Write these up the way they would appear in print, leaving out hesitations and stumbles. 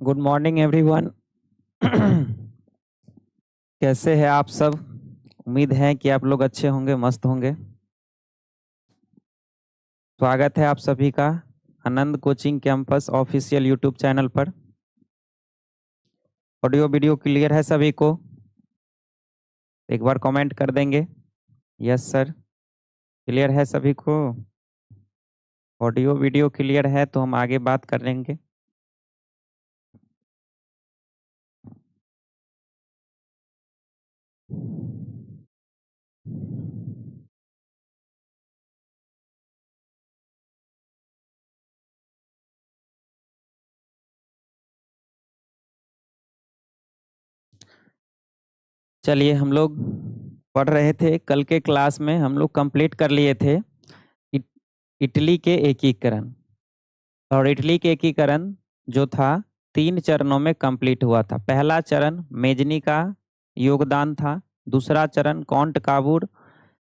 Good morning everyone. कैसे हैं आप सब? उम्मीद है कि आप लोग अच्छे होंगे, मस्त होंगे। स्वागत है आप सभी का Anand coaching campus official YouTube channel पर। ऑडियो वीडियो क्लियर है सभी को? एक बार कमेंट कर देंगे। यस सर, क्लियर है सभी को? ऑडियो वीडियो क्लियर है तो हम आगे बात कर लेंगे। चलिए, हम लोग पढ़ रहे थे, कल के क्लास में हम लोग कंप्लीट कर लिए थे इट, इटली के एकीकरण। और इटली के एकीकरण जो था 3 चरणों में कंप्लीट हुआ था। पहला चरण मेजनी का योगदान था। दूसरा चरण कॉन्ट काबूर,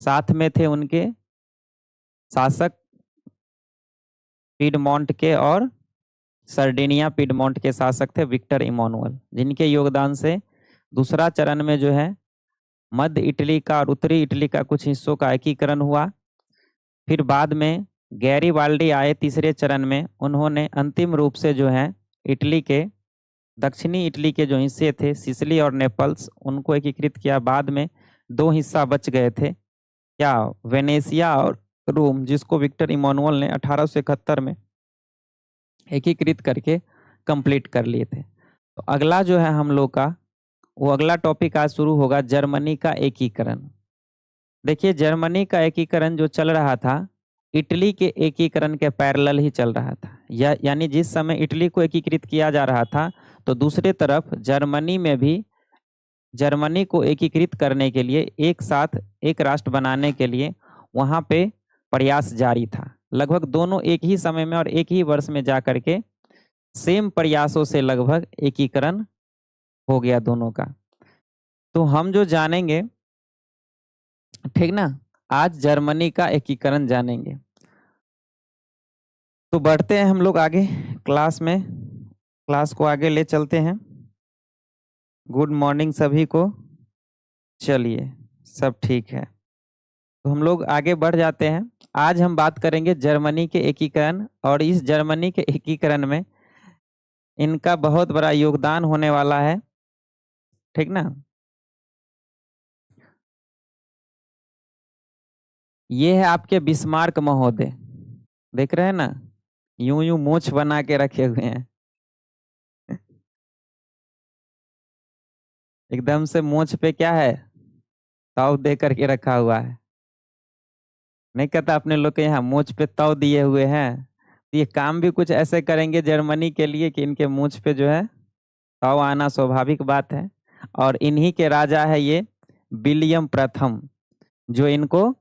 साथ में थे उनके शासक पिडमोंट के, और सर्डिनिया पिडमोंट के शासक थे विक्टर इमानुअल, जिनके योगदान से दूसरा चरण में जो है मध्य इटली का और उत्तरी इटली का कुछ हिस्सों का एकीकरण हुआ। फिर बाद में गैरीबाल्डी आए तीसरे चरण में। उन्होंने अंतिम रूप से जो है इटली के दक्षिणी इटली के जो हिस्से थे सिसिली और नेपल्स, उनको एकीकृत किया। बाद में 2 हिस्सा बच गए थे, क्या, वेनेशिया और रोम, जिसको विक्टर इमानुअल ने 1871 में एकीकृत करके कंप्लीट कर लिए थे। तो अगला जो है हम लोग का, वो अगला टॉपिक आज शुरू होगा, जर्मनी का एकीकरण। देखिए, जर्मनी का एकीकरण जो चल रहा था इटली के एकीकरण के पैरेलल ही चल रहा था। यानी जिस समय इटली को एकीकृत किया जा रहा था, तो दूसरी तरफ जर्मनी में भी जर्मनी को एकीकृत करने के लिए, एक साथ एक राष्ट्र बनाने के लिए वहां पे प्रयास जारी था। लगभग दोनों एक ही समय में और एक ही वर्ष में जा करके सेम प्रयासों से लगभग एकीकरण हो गया दोनों का। तो हम जो जानेंगे, ठीक ना, आज जर्मनी का एकीकरण जानेंगे। तो बढ़ते हैं हम लोग आगे क्लास में, क्लास को आगे ले चलते हैं। गुड मॉर्निंग सभी को। चलिए, सब ठीक है, तो हम लोग आगे बढ़ जाते हैं। आज हम बात करेंगे जर्मनी के एकीकरण, और इस जर्मनी के एकीकरण में इनका बहुत बड़ा योगदान होने वाला है, ठीक ना। ये है आपके बिस्मार्क महोदय, देख रहे हैं ना, यूं यूं मोछ बना के रखे हुए हैं। एकदम से मोछ पे क्या है, ताव दे करके रखा हुआ है। नहीं कहता अपने लोग के यहाँ मोछ पे ताव दिए हुए हैं। तो ये काम भी कुछ ऐसे करेंगे जर्मनी के लिए कि इनके मूछ पे जो है ताव आना स्वाभाविक बात है। और इन्हीं के राजा है ये विलियम प्रथम, जो इनको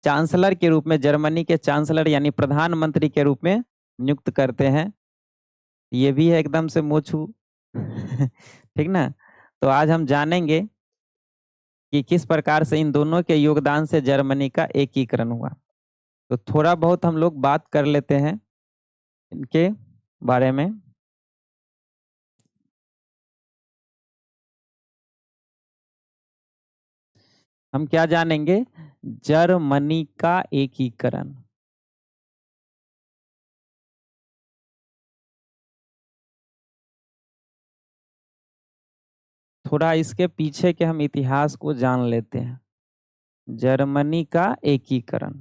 चांसलर के रूप में, जर्मनी के चांसलर यानी प्रधानमंत्री के रूप में नियुक्त करते हैं। ये भी है एकदम से मोछू। ठीक ना। तो आज हम जानेंगे कि किस प्रकार से इन दोनों के योगदान से जर्मनी का एकीकरण हुआ। तो थोड़ा बहुत हम लोग बात कर लेते हैं इनके बारे में। हम क्या जानेंगे, जर्मनी का एकीकरण। थोड़ा इसके पीछे के हम इतिहास को जान लेते हैं। जर्मनी का एकीकरण,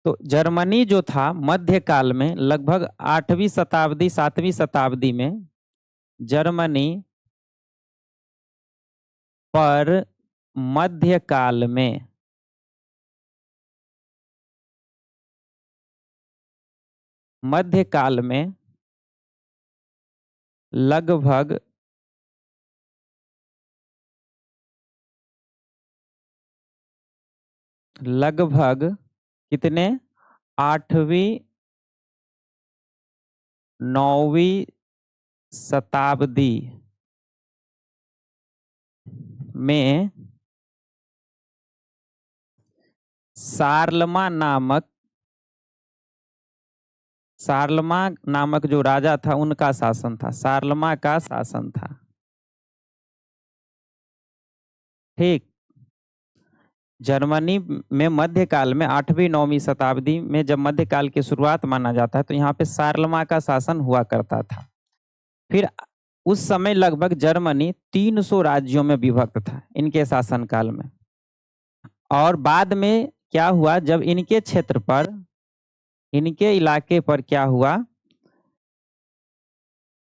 तो जर्मनी जो था मध्यकाल में लगभग 8वीं शताब्दी 7वीं शताब्दी में जर्मनी पर मध्यकाल में मध्यकाल में लगभग लगभग कितने, 8वीं 9वीं शताब्दी में सार्लमा नामक सार्लमा नामक जो राजा था उनका शासन था, सार्लमा का शासन था। ठीक। जर्मनी में मध्यकाल में 8वीं-9वीं शताब्दी में जब मध्यकाल की शुरुआत माना जाता है तो यहाँ पे सार्लमा का शासन हुआ करता था। फिर उस समय लगभग जर्मनी 300 राज्यों में विभक्त था इनके शासनकाल में। और बाद में क्या हुआ, जब इनके क्षेत्र पर, इनके इलाके पर क्या हुआ,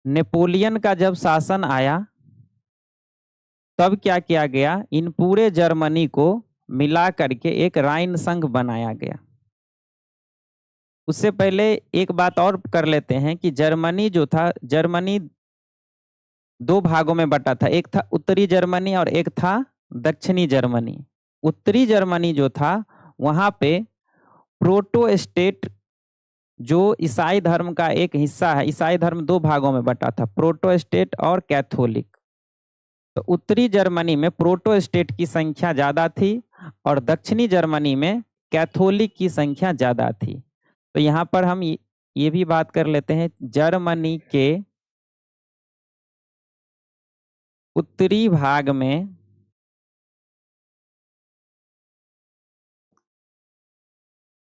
नेपोलियन का जब शासन आया तब क्या किया गया, इन पूरे जर्मनी को मिला करके एक राइन संघ बनाया गया। उससे पहले एक बात और कर लेते हैं कि जर्मनी जो था, जर्मनी दो भागों में बटा था, एक था उत्तरी जर्मनी और एक था दक्षिणी जर्मनी। उत्तरी जर्मनी जो था वहां पे प्रोटोस्टेट जो ईसाई धर्म का एक हिस्सा है, ईसाई धर्म दो भागों में बटा था, प्रोटोस्टेट और कैथोलिक। तो उत्तरी जर्मनी में प्रोटोस्टेट की संख्या ज्यादा थी और दक्षिणी जर्मनी में कैथोलिक की संख्या ज्यादा थी। तो यहाँ पर हम ये भी बात कर लेते हैं, जर्मनी के उत्तरी भाग में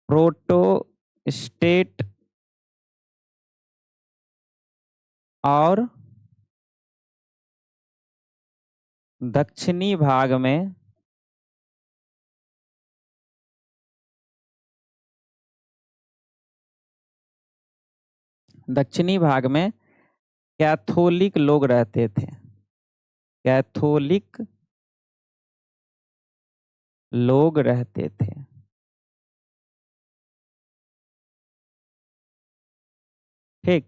प्रोटोस्टेट और दक्षिणी भाग में कैथोलिक लोग रहते थे, कैथोलिक लोग रहते थे। ठीक।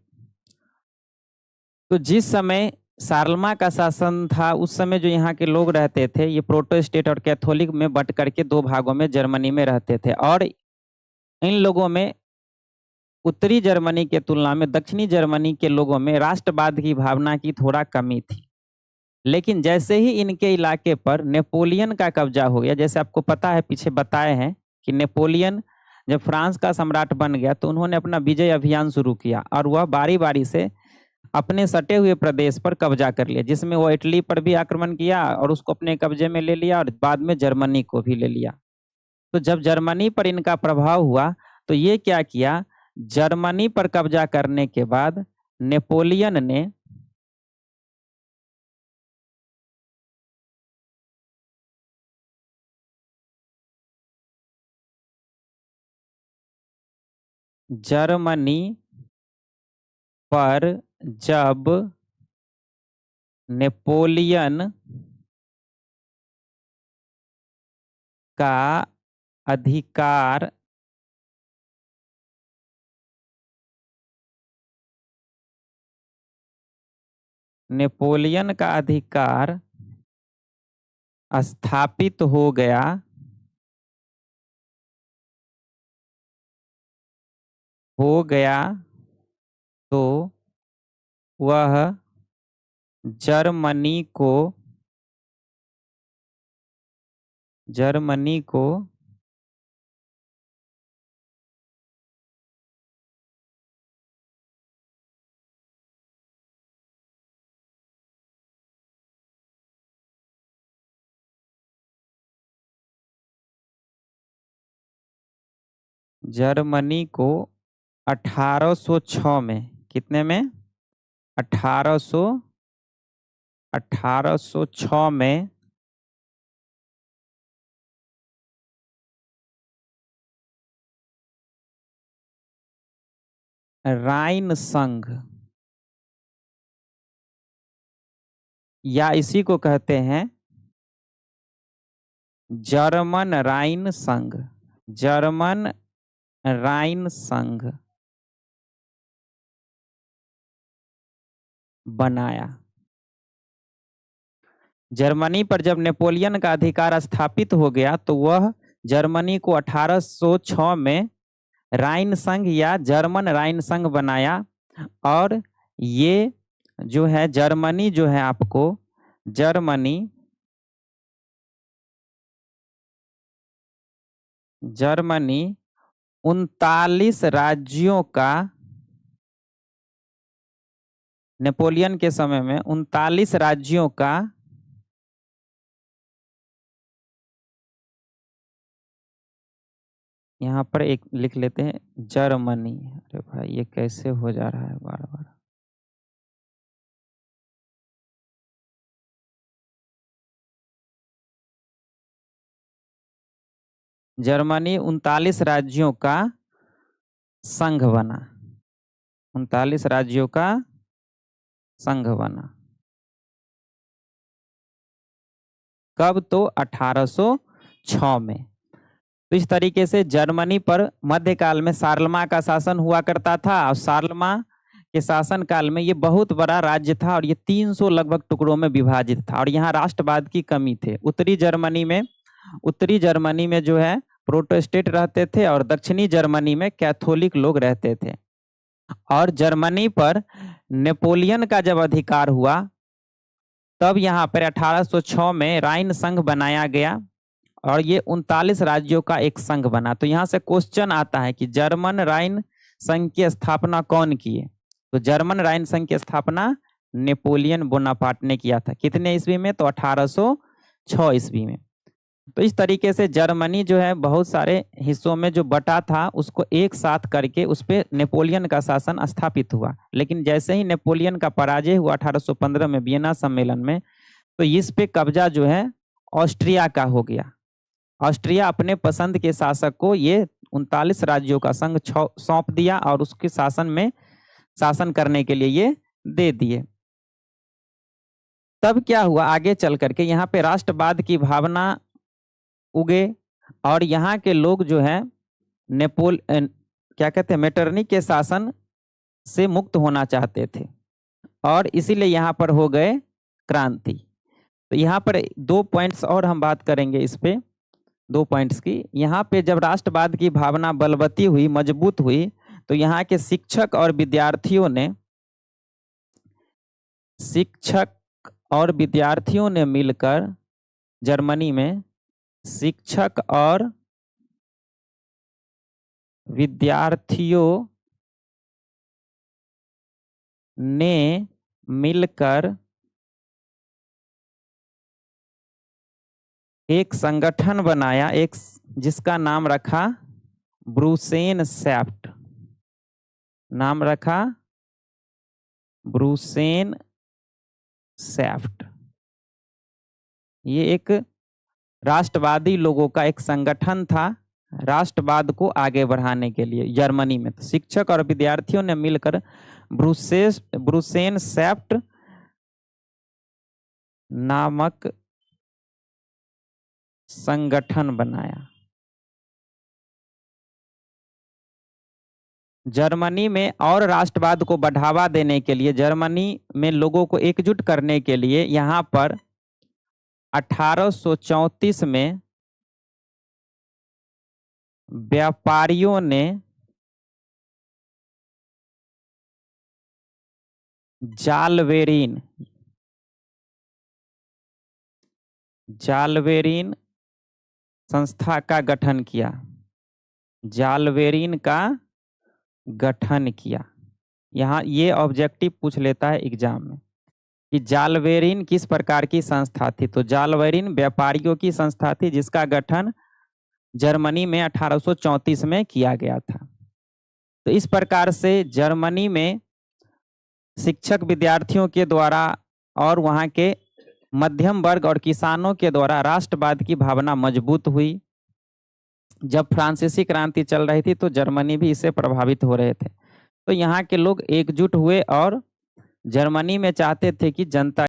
तो जिस समय सार्लमा का शासन था उस समय जो यहाँ के लोग रहते थे ये प्रोटेस्टेंट और कैथोलिक में बट करके दो भागों में जर्मनी में रहते थे। और इन लोगों में उत्तरी जर्मनी के तुलना में दक्षिणी जर्मनी के लोगों में राष्ट्रवाद की भावना की थोड़ा कमी थी। लेकिन जैसे ही इनके इलाके पर नेपोलियन का कब्जा हो गया, जैसे आपको पता है पीछे बताए हैं कि नेपोलियन जब फ्रांस का सम्राट बन गया तो उन्होंने अपना विजय अभियान शुरू किया और वह बारी बारी से अपने सटे हुए प्रदेश पर कब्जा कर लिया, जिसमें वो इटली पर भी आक्रमण किया और उसको अपने कब्जे में ले लिया और बाद में जर्मनी को भी ले लिया। तो जब जर्मनी पर इनका प्रभाव हुआ तो ये क्या किया, जर्मनी पर कब्जा करने के बाद नेपोलियन ने जर्मनी पर जब नेपोलियन का अधिकार स्थापित हो गया तो वह जर्मनी को जर्मनी को 1806 में, कितने में, 1806 में राइन संघ, या इसी को कहते हैं जर्मन राइन संघ, जर्मन राइन संघ बनाया। जर्मनी पर जब नेपोलियन का अधिकार स्थापित हो गया तो वह जर्मनी को 1806 में राइन संघ या जर्मन राइन संघ बनाया। और ये जो है जर्मनी जो है आपको, जर्मनी 39 राज्यों का नेपोलियन के समय में 39 राज्यों का यहाँ पर एक लिख लेते हैं जर्मनी। अरे भाई ये कैसे हो जा रहा है बार बार। जर्मनी 39 राज्यों का संघ बना। 39 राज्यों का संघ बना। कब? तो 1806 में। तो इस तरीके से जर्मनी पर मध्यकाल में सार्लमा का शासन हुआ करता था और सार्लमा के शासन काल में ये बहुत बड़ा राज्य था और ये 300 लगभग टुकड़ों में विभाजित था और यहाँ राष्ट्रवाद की कमी थे। उत्तरी जर्मनी में जो है प्रोटेस्टेंट रहते थे और दक्षिणी जर्मनी में कैथोलिक लोग रहते थे। और जर्मनी पर नेपोलियन का जब अधिकार हुआ तब यहाँ पर 1806 में राइन संघ बनाया गया और ये 39 राज्यों का एक संघ बना। तो यहाँ से क्वेश्चन आता है कि जर्मन राइन संघ की स्थापना कौन किए? तो जर्मन राइन संघ की स्थापना नेपोलियन बोनापार्ट ने किया था। कितने ईस्वी में? तो 1806 ईस्वी में। तो इस तरीके से जर्मनी जो है बहुत सारे हिस्सों में जो बटा था उसको एक साथ करके उस पर नेपोलियन का शासन स्थापित हुआ। लेकिन जैसे ही नेपोलियन का पराजय हुआ 1815 में वियना सम्मेलन में, तो इस पे कब्जा जो है ऑस्ट्रिया का हो गया। ऑस्ट्रिया अपने पसंद के शासक को ये 39 राज्यों का संघ सौंप दिया और उसके शासन करने के लिए ये दे दिए। तब क्या हुआ आगे चल करके, यहाँ पे राष्ट्रवाद की भावना उगे और यहाँ के लोग जो है क्या कहते हैं मेटरनी के शासन से मुक्त होना चाहते थे और इसीलिए यहाँ पर हो गए क्रांति। तो यहाँ पर 2 पॉइंट्स और हम बात करेंगे इस पे, 2 पॉइंट्स की। यहाँ पे जब राष्ट्रवाद की भावना बलवती हुई, मजबूत हुई, तो यहाँ के शिक्षक और विद्यार्थियों ने मिलकर जर्मनी में शिक्षक और विद्यार्थियों ने मिलकर एक संगठन बनाया, एक जिसका नाम रखा ब्रुसेनशैफ्ट। नाम रखा ब्रुसेनशैफ्ट। ये एक राष्ट्रवादी लोगों का एक संगठन था राष्ट्रवाद को आगे बढ़ाने के लिए जर्मनी में। तो शिक्षक और विद्यार्थियों ने मिलकर ब्रुसेनशैफ्ट नामक संगठन बनाया। जर्मनी में और राष्ट्रवाद को बढ़ावा देने के लिए, जर्मनी में लोगों को एकजुट करने के लिए यहाँ पर 1834 में व्यापारियों ने जालवेरिन संस्था का गठन किया। जालवेरिन का गठन किया। यहाँ ये ऑब्जेक्टिव पूछ लेता है एग्जाम में कि जालवेरिन किस प्रकार की संस्था थी। तो जालवेरिन व्यापारियों की संस्था थी जिसका गठन जर्मनी में 1834 में किया गया था। तो इस प्रकार से जर्मनी में शिक्षक विद्यार्थियों के द्वारा और वहाँ के मध्यम वर्ग और किसानों के द्वारा राष्ट्रवाद की भावना मजबूत हुई। जब फ्रांसीसी क्रांति चल रही थी तो जर्मनी भी इससे प्रभावित हो रहे थे। तो यहाँ के लोग एकजुट हुए और जर्मनी में चाहते थे कि जनता